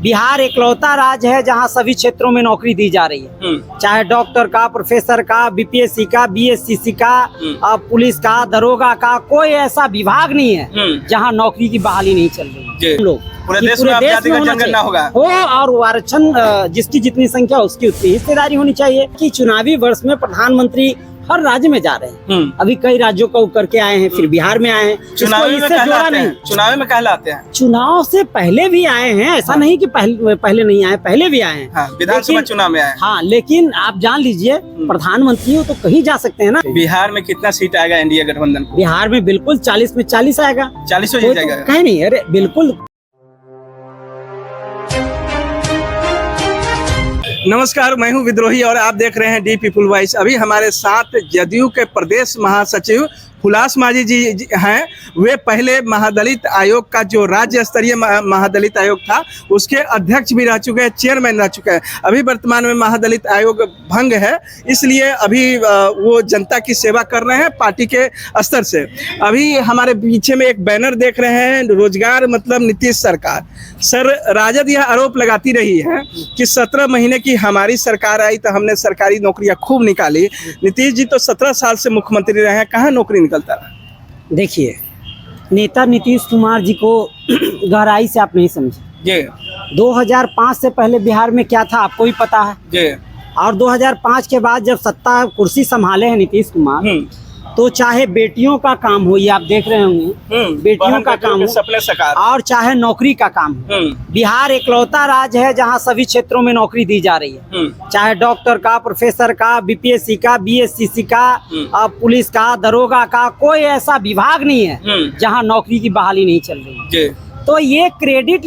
बिहार एकलौता राज्य है जहां सभी क्षेत्रों में नौकरी दी जा रही है, चाहे डॉक्टर का, प्रोफेसर का, बीपीएससी का, बीएससीसी का, पुलिस का, दरोगा का, कोई ऐसा विभाग नहीं है जहां नौकरी की बहाली नहीं चल रही है। हम लोग पूरे देश में जनगणना होगा हो और आरक्षण जिसकी जितनी संख्या उसकी उतनी हिस्सेदारी होनी चाहिए। कि चुनावी वर्ष में प्रधानमंत्री हर राज्य में जा रहे हैं, अभी कई राज्यों को करके आए हैं, फिर बिहार में आए हैं। चुनाव में कहलाते हैं, चुनाव से पहले भी आए हैं, ऐसा नहीं कि पहले नहीं आए, पहले भी आए हैं। विधानसभा चुनाव में आए। हाँ, लेकिन आप जान लीजिए प्रधानमंत्री हो तो कहीं जा सकते हैं ना। बिहार में कितना सीट आएगा एनडीए गठबंधन को? बिहार में बिल्कुल 40 में 40 आएगा। 40 हो जाएगा? कहीं नहीं, अरे बिल्कुल। नमस्कार, मैं हूं विद्रोही और आप देख रहे हैं डी पीपुल वॉइस। अभी हमारे साथ जदयू के प्रदेश महासचिव हुलास माझी जी हैं। वे पहले महादलित आयोग का जो राज्य स्तरीय महादलित आयोग था उसके अध्यक्ष भी रह चुके हैं, चेयरमैन रह चुके हैं। अभी वर्तमान में महादलित आयोग भंग है, इसलिए अभी वो जनता की सेवा कर रहे हैं पार्टी के स्तर से। अभी हमारे पीछे में एक बैनर देख रहे हैं, रोजगार मतलब नीतीश सरकार। सर, राजद यह आरोप लगाती रही है कि 17 महीने की हमारी सरकार आई तो हमने सरकारी नौकरियां खूब निकाली। नीतीश जी तो 17 साल से मुख्यमंत्री रहे हैं, कहाँ नौकरी निकलता रहा? देखिए, नेता नीतीश कुमार जी को गहराई से आप नहीं समझे। जी। 2005 से पहले बिहार में क्या था आपको भी पता है। जी। और 2005 के बाद जब सत्ता कुर्सी संभाले हैं नीतीश कुमार, तो चाहे बेटियों का काम हो, ये आप देख रहे होंगे, बेटियों का काम हो, सपने साकार, और चाहे नौकरी का काम हो। बिहार एकलौता राज्य है जहां सभी क्षेत्रों में नौकरी दी जा रही है, चाहे डॉक्टर का, प्रोफेसर का, बीपीएससी का, बीएससीसी का, पुलिस का, दरोगा का, कोई ऐसा विभाग नहीं है जहां नौकरी की बहाली नहीं चल रही है। तो ये क्रेडिट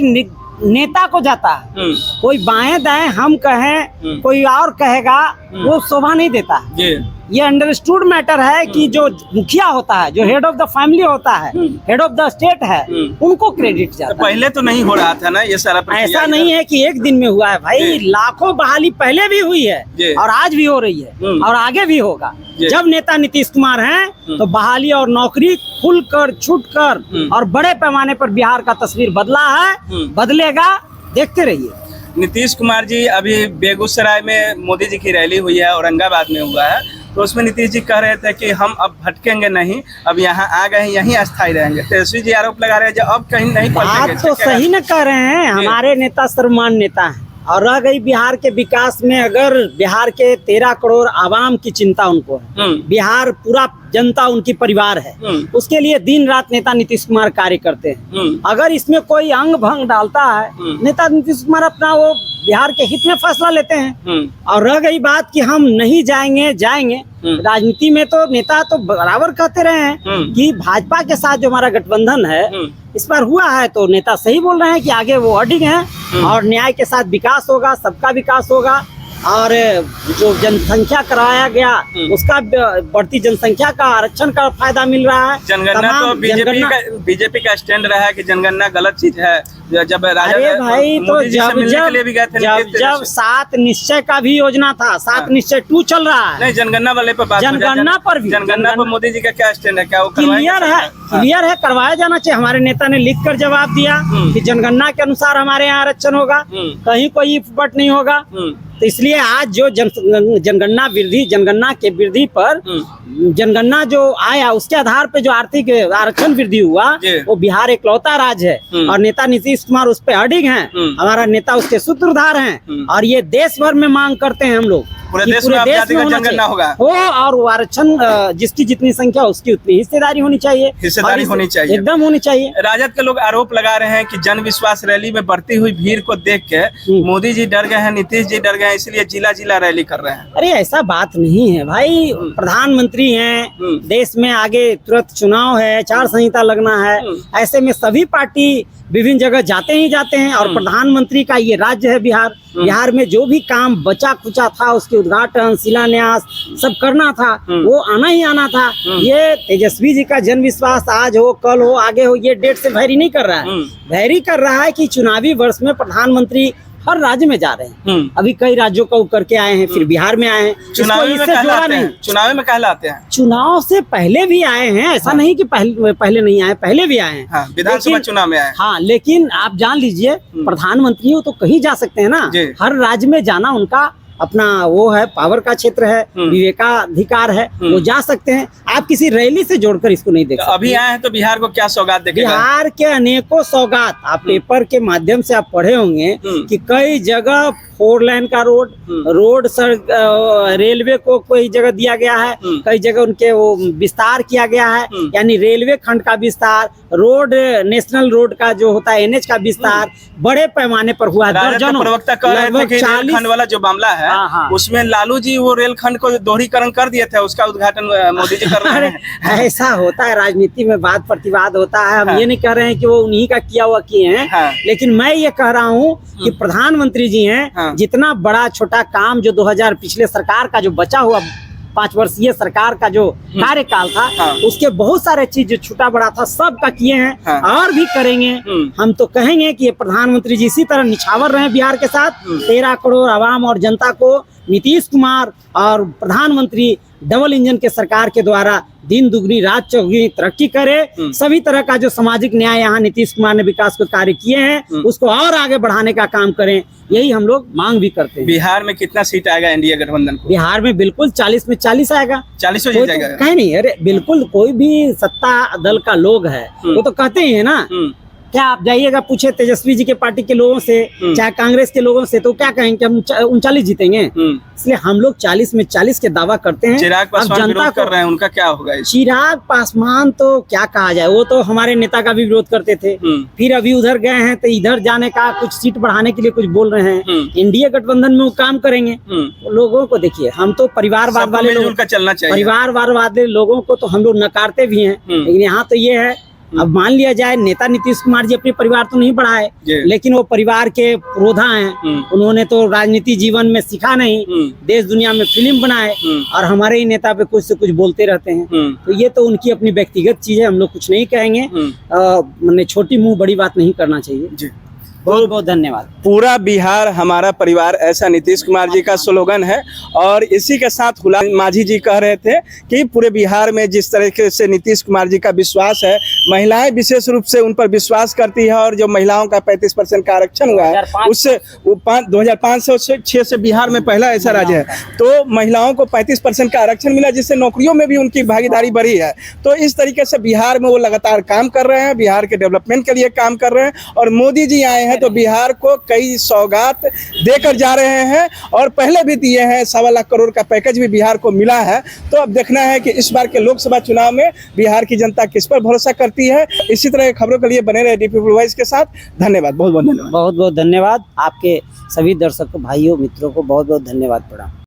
नेता को जाता है। कोई बाएं दाएं हम कहें, कोई और कहेगा, वो शोभा नहीं देता है। ये अंडरस्टूड मैटर है कि जो मुखिया होता है, जो हेड ऑफ द फैमिली होता है, हेड ऑफ द स्टेट है, उनको क्रेडिट जाता है। पहले तो नहीं हो रहा था ना ये सारा प्रक्रिया? ऐसा नहीं है कि एक दिन में हुआ है भाई, लाखों बहाली पहले भी हुई है और आज भी हो रही है और आगे भी होगा। जब नेता नीतीश कुमार हैं तो बहाली और नौकरी खुलकर, छूटकर और बड़े पैमाने पर बिहार का तस्वीर बदला है, बदलेगा, देखते रहिए। नीतीश कुमार जी, अभी बेगूसराय में मोदी जी की रैली हुई है, औरंगाबाद में हुआ है, तो उसमें नीतीश जी कह रहे थे कि हम अब भटकेंगे नहीं, अब यहाँ आ गए हैं, यहीं अस्थायी रहेंगे। तेजस्वी जी आरोप लगा रहे हैं जो अब कहीं नहीं पलटेंगे। आप तो सही न कह रहे हैं, हमारे नेता सर्वमान्य नेता हैं। और रह गई बिहार के विकास में, अगर बिहार के 13 करोड़ आवाम की चिंता उनको है, बिहार पूरा जनता उनकी परिवार है, उसके लिए दिन रात नेता नीतीश कुमार कार्य करते हैं। अगर इसमें कोई अंग भंग डालता है, नेता नीतीश कुमार अपना वो बिहार के हित में फैसला लेते हैं। और रह गई बात कि हम नहीं जाएंगे, राजनीति में तो नेता तो बराबर कहते रहे हैं कि भाजपा के साथ जो हमारा गठबंधन है इस बार हुआ है, तो नेता सही बोल रहे हैं कि आगे वो अडिग हैं और न्याय के साथ विकास होगा, सबका विकास होगा। और जो जनसंख्या कराया गया उसका बढ़ती जनसंख्या का आरक्षण का फायदा मिल रहा है। जनगणना तो बीजेपी का स्टैंड रहा है कि जनगणना गलत चीज है। जब अरे भाई, तो जब 7 निश्चय का भी योजना था, 7 निश्चय 2 चल रहा है। नहीं, जनगणना वाले पर बात, जनगणना पर मोदी जी का क्या स्टैंड है? क्या वो क्लियर है, करवाया जाना चाहिए। हमारे नेता ने लिखकर जवाब दिया कि जनगणना के अनुसार हमारे यहाँ आरक्षण होगा, कहीं कोई बट नहीं होगा। तो इसलिए आज जो जनगणना के वृद्धि पर जनगणना जो आया उसके आधार पे जो आर्थिक आरक्षण वृद्धि हुआ, वो बिहार एकलौता राज्य है और नेता नीतीश कुमार उस पे अडिग हैं। हमारा नेता उसके सूत्रधार हैं और ये देश भर में मांग करते हैं हम लोग, पूरे देश में जनगणना होगा हो और आरक्षण जिसकी जितनी संख्या उसकी उतनी हिस्सेदारी होनी चाहिए, एकदम होनी चाहिए। राजद के लोग आरोप लगा रहे हैं कि जन विश्वास रैली में बढ़ती हुई भीड़ को देख के मोदी जी डर गए हैं, नीतीश जी डर गए हैं, इसलिए जिला जिला रैली कर रहे हैं। अरे ऐसा बात नहीं है भाई, प्रधानमंत्री हैं, देश में आगे तुरंत चुनाव है, आचार संहिता लगना है, ऐसे में सभी पार्टी विभिन्न जगह जाते ही जाते हैं। और प्रधानमंत्री का ये राज्य है बिहार, बिहार में जो भी काम बचा खुचा था उसके उद्घाटन, शिलान्यास सब करना था, वो आना ही आना था। ये तेजस्वी जी का जन विश्वास आज हो, कल हो, आगे हो, ये डेट से वैरी नहीं कर रहा है। वैरी कर रहा है कि चुनावी वर्ष में प्रधानमंत्री हर राज्य में जा रहे हैं। अभी कई राज्यों को करके आए हैं, फिर बिहार में आए हैं। चुनावी में कहलाते हैं, चुनावी में कहलाते हैं। चुनाव से पहले भी आए हैं, ऐसा नहीं कि पहले नहीं आए, पहले भी आए हैं। हाँ, विधानसभा चुनाव में आए। हाँ, लेकिन आप जान लीजिए प्रधानमंत्री हो तो कहीं जा सकते हैं ना। हर राज्य में जाना उनका अपना वो है, पावर का क्षेत्र है, विवेकाधिकार है, वो जा सकते हैं। आप किसी रैली से जोड़कर इसको नहीं देख सकते। अभी आए हैं तो बिहार को क्या सौगात देके गए? बिहार के अनेकों सौगात आप पेपर के माध्यम से आप पढ़े होंगे कि कई जगह 4 लेन का रोड सड़क, रेलवे को कोई जगह दिया गया है, कई जगह उनके वो विस्तार किया गया है, यानी रेलवे खंड का विस्तार, रोड नेशनल रोड का जो होता है NH का विस्तार बड़े पैमाने पर हुआ है। प्रवक्ता कह रहे थे कि रेल खंड वाला जो मामला है उसमें लालू जी वो रेल खंड को दोहरीकरण कर दिए थे, उसका उद्घाटन मोदी जी कर रहे हैं। ऐसा होता है, राजनीति में वाद प्रतिवाद होता है। हम ये नहीं कह रहे हैं कि वो उन्हीं का किया हुआ किए हैं, लेकिन मैं ये कह रहा हूँ कि प्रधानमंत्री जी हैं, जितना बड़ा छोटा काम जो 2000 पिछले सरकार का जो बचा हुआ 5 वर्षीय सरकार का जो कार्यकाल था, उसके बहुत सारे चीज जो छोटा बड़ा था सबका किए हैं और भी करेंगे। हम तो कहेंगे कि ये प्रधानमंत्री जी इसी तरह निछावर रहे बिहार के साथ। 13 करोड़ आवाम और जनता को नीतीश कुमार और प्रधानमंत्री डबल इंजन के सरकार के द्वारा दिन दुगनी रात चौगुनी तरक्की करे। सभी तरह का जो सामाजिक न्याय यहाँ नीतीश कुमार ने विकास के कार्य किए हैं उसको और आगे बढ़ाने का काम करें, यही हम लोग मांग भी करते हैं। बिहार में कितना सीट आएगा एनडीए गठबंधन को? बिहार में बिल्कुल 40 में 40 आएगा। 40 हो जाएगा? कहीं नहीं, अरे बिल्कुल कोई भी सत्ता दल का लोग है वो तो कहते ही है ना। क्या आप जाइएगा पूछे तेजस्वी जी के पार्टी के लोगों से, चाहे कांग्रेस के लोगों से, तो क्या कहेंगे कि हम 39 जीतेंगे। इसलिए हम लोग 40 में 40 के दावा करते हैं। चिराग पासवान विरोध कर रहे हैं, उनका क्या होगा? चिराग पासवान तो क्या कहा जाए, वो तो हमारे नेता का भी विरोध करते थे, फिर अभी उधर गए हैं तो इधर जाने का कुछ सीट बढ़ाने के लिए कुछ बोल रहे हैं। एनडीए गठबंधन में वो काम करेंगे। लोगों को देखिए, हम तो परिवारवाद वाले लोग का चलना चाहिए, परिवारवाद वाले लोगों को तो हम लोग नकारते भी हैं, लेकिन यहाँ तो ये है, अब मान लिया जाए नेता नीतीश कुमार जी अपने परिवार तो नहीं बढ़ाए, लेकिन वो परिवार के पुरोधा हैं। उन्होंने तो राजनीति जीवन में सीखा नहीं, देश दुनिया में फिल्म बनाए और हमारे ही नेता पे कुछ से कुछ बोलते रहते हैं। तो ये तो उनकी अपनी व्यक्तिगत चीज है, हम लोग कुछ नहीं कहेंगे। मैंने छोटी मुंह बड़ी बात नहीं करना चाहिए। बहुत बहुत धन्यवाद। पूरा बिहार हमारा परिवार, ऐसा नीतीश कुमार जी का स्लोगन है। और इसी के साथ हुलास माझी जी कह रहे थे कि पूरे बिहार में जिस तरीके से नीतीश कुमार जी का विश्वास है, महिलाएं विशेष रूप से उन पर विश्वास करती है, और जो महिलाओं का 35% का आरक्षण हुआ है उससे 2005 से बिहार में पहला ऐसा राज्य है, तो महिलाओं को 35% का आरक्षण मिला, जिससे नौकरियों में भी उनकी भागीदारी बढ़ी है। तो इस तरीके से बिहार में वो लगातार काम कर रहे हैं, बिहार के डेवलपमेंट के लिए काम कर रहे हैं। और मोदी जी आए हैं तो बिहार को कई सौगात देकर जा रहे हैं, और पहले भी दिए हैं। 1.25 लाख करोड़ का पैकेज भी बिहार को मिला है। तो अब देखना है कि इस बार के लोकसभा चुनाव में बिहार की जनता किस पर भरोसा करती है। इसी तरह की खबरों के लिए बने रहे डीपी वॉइस के साथ। धन्यवाद, बहुत बहुत धन्यवाद। बहुत बहुत धन्यवाद। आपके सभी दर्शकों, भाइयों, मित्रों को बहुत बहुत धन्यवाद प्रणाम।